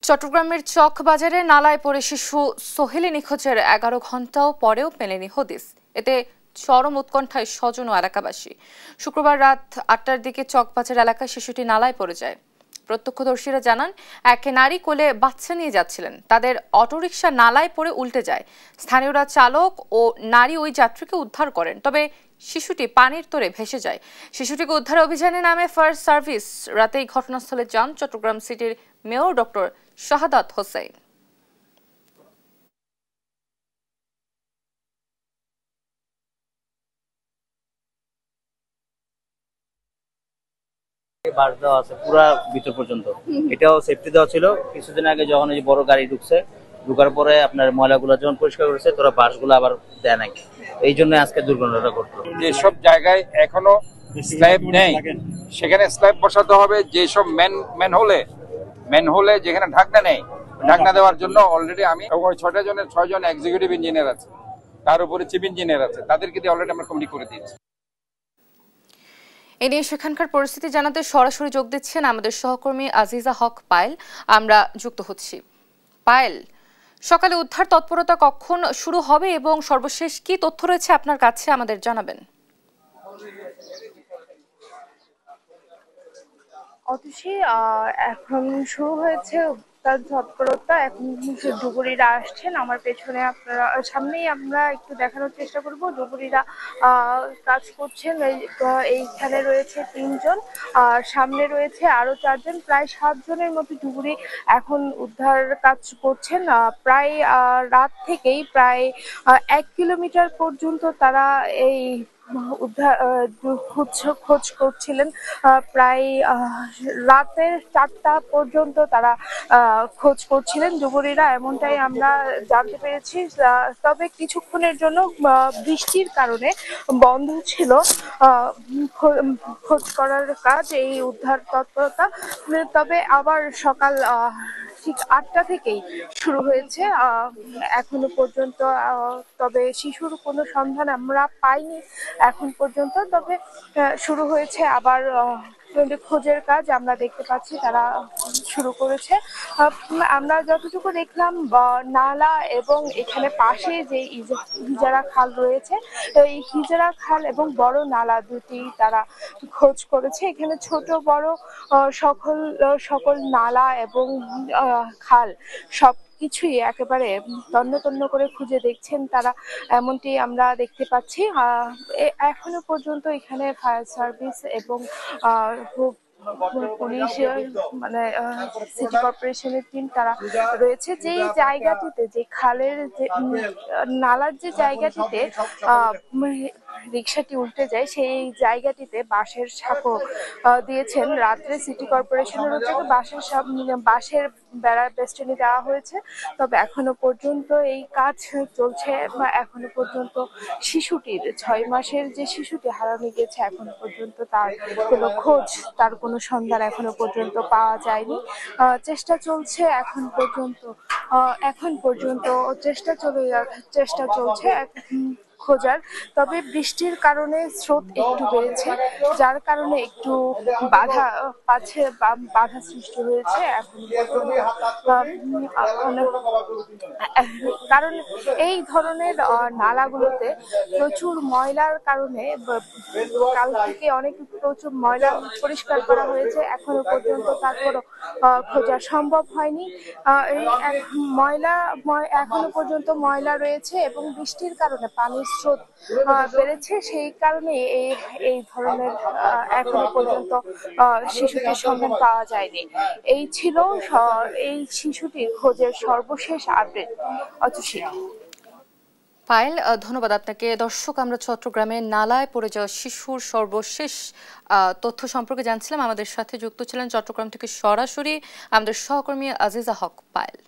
চট্টগ্রামের চকবাজারে নালায় পড়ে শিশু সোহেলি নিখোঁজের 11 ঘণ্টাও পরেও মেলেনি হদিস। এতে চরম উৎকণ্ঠায় স্বজন ও এলাকাবাসী। শুক্রবার রাত 8টার দিকে চকবাজার এলাকায় শিশুটি নালায় পড়ে যায়। প্রত্যক্ষদর্শীরা জানান, এক নারী কোলে বাচ্চা নিয়ে যাচ্ছিলেন, তাদের অটোরিকশা নালায় পড়ে উল্টে যায়। স্থানীয়রা চালক ও নারী ওই যাত্রীকে উদ্ধার করেন, তবে শিশুটি পানির তোরে ভেসে যায়। শিশুটিকে উদ্ধার অভিযানে নামে ফায়ার সার্ভিস। রাতেই ঘটনাস্থলে যান চট্টগ্রাম সিটির মেয়র ডক্টর শাহাদাত হোসেন। বাস দেওয়া আছে পুরা ভিতর পর্যন্ত, এটাও সেফটি দেওয়া ছিল। কিছুদিন আগে যখন এই বড় গাড়ি ঢুকার পরে আপনার ময়লাগুলো যখন পরিষ্কার করেছে, তোরা বাসগুলো আবার দেয় নাকি, এই জন্য আজকে দুর্ঘটনাটা ঘটলো। যেসব জায়গায় এখনো স্ল্যাব নেই সেখানে স্ল্যাব বসাতে হবে। যেসব মেন হোলে যেখানে ঢাকনা নেই, ঢাকনা দেওয়ার জন্য অলরেডি আমি 6জন এক্সিকিউটিভ ইঞ্জিনিয়ার আছে, তার উপরে চিফ ইঞ্জিনিয়ার আছে, তাদেরকে দিয়ে অলরেডি আমরা কমিটি করে দিয়েছি। এ নিয়ে সেখানকার পরিস্থিতি জানাতে সরাসরি যোগ দিচ্ছেন আমাদের সহকর্মী আজিজা হক পায়েল। আমরা যুক্ত হচ্ছি। পায়েল, সকালে উদ্ধার তৎপরতা কখন শুরু হবে এবং সর্বশেষ কি তথ্য রয়েছে আপনার কাছে আমাদের জানাবেন। অতসী, এখন শুরু হয়েছে উদ্ধার তৎপরতা। এখন ডুবুরিরা আসছেন আমার পেছনে, আপনারা সামনেই আমরা একটু দেখানোর চেষ্টা করব। ডুবুরিরা কাজ করছেন। এইখানে রয়েছে 3জন, আর সামনে রয়েছে আরো 4জন, প্রায় 7 জনের মতো ডুবুরি এখন উদ্ধার কাজ করছেন। প্রায় রাত থেকেই প্রায় 1 কিলোমিটার পর্যন্ত তারা এই উদ্ধার খোঁজ করছিলেন। প্রায় রাতের 4টা পর্যন্ত তারা খোঁজ করছিলেন ডুবুরিরা, এমনটাই আমরা জানতে পেরেছি। তবে কিছুক্ষণের জন্য বৃষ্টির কারণে বন্ধ ছিল খোঁজ করার কাজ, এই উদ্ধার তৎপরতা। তবে আবার সকাল ঠিক 8টা থেকেই শুরু হয়েছে এখনো পর্যন্ত। তবে শিশুর কোনো সন্ধান আমরা পাইনি এখন পর্যন্ত। তবে শুরু হয়েছে আবার খোঁজের কাজ, আমরা দেখতে পাচ্ছি তারা শুরু করেছে। আমরা যতটুকু দেখলাম, নালা এবং এখানে পাশে যে হিজারা খাল রয়েছে, এই হিজারা খাল এবং বড় নালা দুটি তারা খোঁজ করেছে। এখানে ছোট বড় সকল নালা এবং খাল সবকিছুই একেবারে তন্ন তন্ন করে খুঁজে দেখছেন তারা, এমনটি আমরা দেখতে পাচ্ছি। এখনো পর্যন্ত এখানে ফায়ার সার্ভিস এবং পুলিশ, মানে সিটি কর্পোরেশনের টিম তারা রয়েছে। যে জায়গাটিতে, যে খালের যে নালার যে জায়গাটিতে রিক্সাটি উল্টে যায়, সেই জায়গাটিতে বাঁশের সাঁকো দিয়েছেন রাত্রে সিটি কর্পোরেশনের উদ্যোগে। বাঁশের বেড়ার বেষ্টনী দেওয়া হয়েছে। তবে এখনো পর্যন্ত এই কাজ চলছে। এখনো পর্যন্ত শিশুটির 6 মাসের যে শিশুটি হারানো গেছে, এখনো পর্যন্ত তার কোনো খোঁজ, তার কোনো সন্ধান এখনো পর্যন্ত পাওয়া যায়নি। চেষ্টা চলছে এখন পর্যন্ত চেষ্টা চলছে খোঁজার। তবে বৃষ্টির কারণে স্রোত একটু বেড়েছে, যার কারণে একটু বাধা সৃষ্টি হয়েছে এখন কারণ এই ধরনের নালাগুলোতে প্রচুর ময়লার কারণে কাল থেকে প্রচুর ময়লা পরিষ্কার করা হয়েছে, এখনো পর্যন্ত তারপরও খোঁজা সম্ভব হয়নি। এখনো পর্যন্ত ময়লা রয়েছে এবং বৃষ্টির কারণে পানির স্রোত বেড়েছে, সেই কারণে এই ধরনের এখনো পর্যন্ত শিশুটির সন্ধান পাওয়া যায়নি। এই ছিল এই শিশুটির খোঁজের সর্বশেষ আপডেট। অতসী। পায়েল, ধন্যবাদ আপনাকে। দর্শক, আমরা চট্টগ্রামে নালায় পড়ে যাওয়া শিশুর সর্বশেষ তথ্য সম্পর্কে জানছিলাম। আমাদের সাথে যুক্ত ছিলেন চট্টগ্রাম থেকে সরাসরি আমাদের সহকর্মী আজিজা হক পায়েল।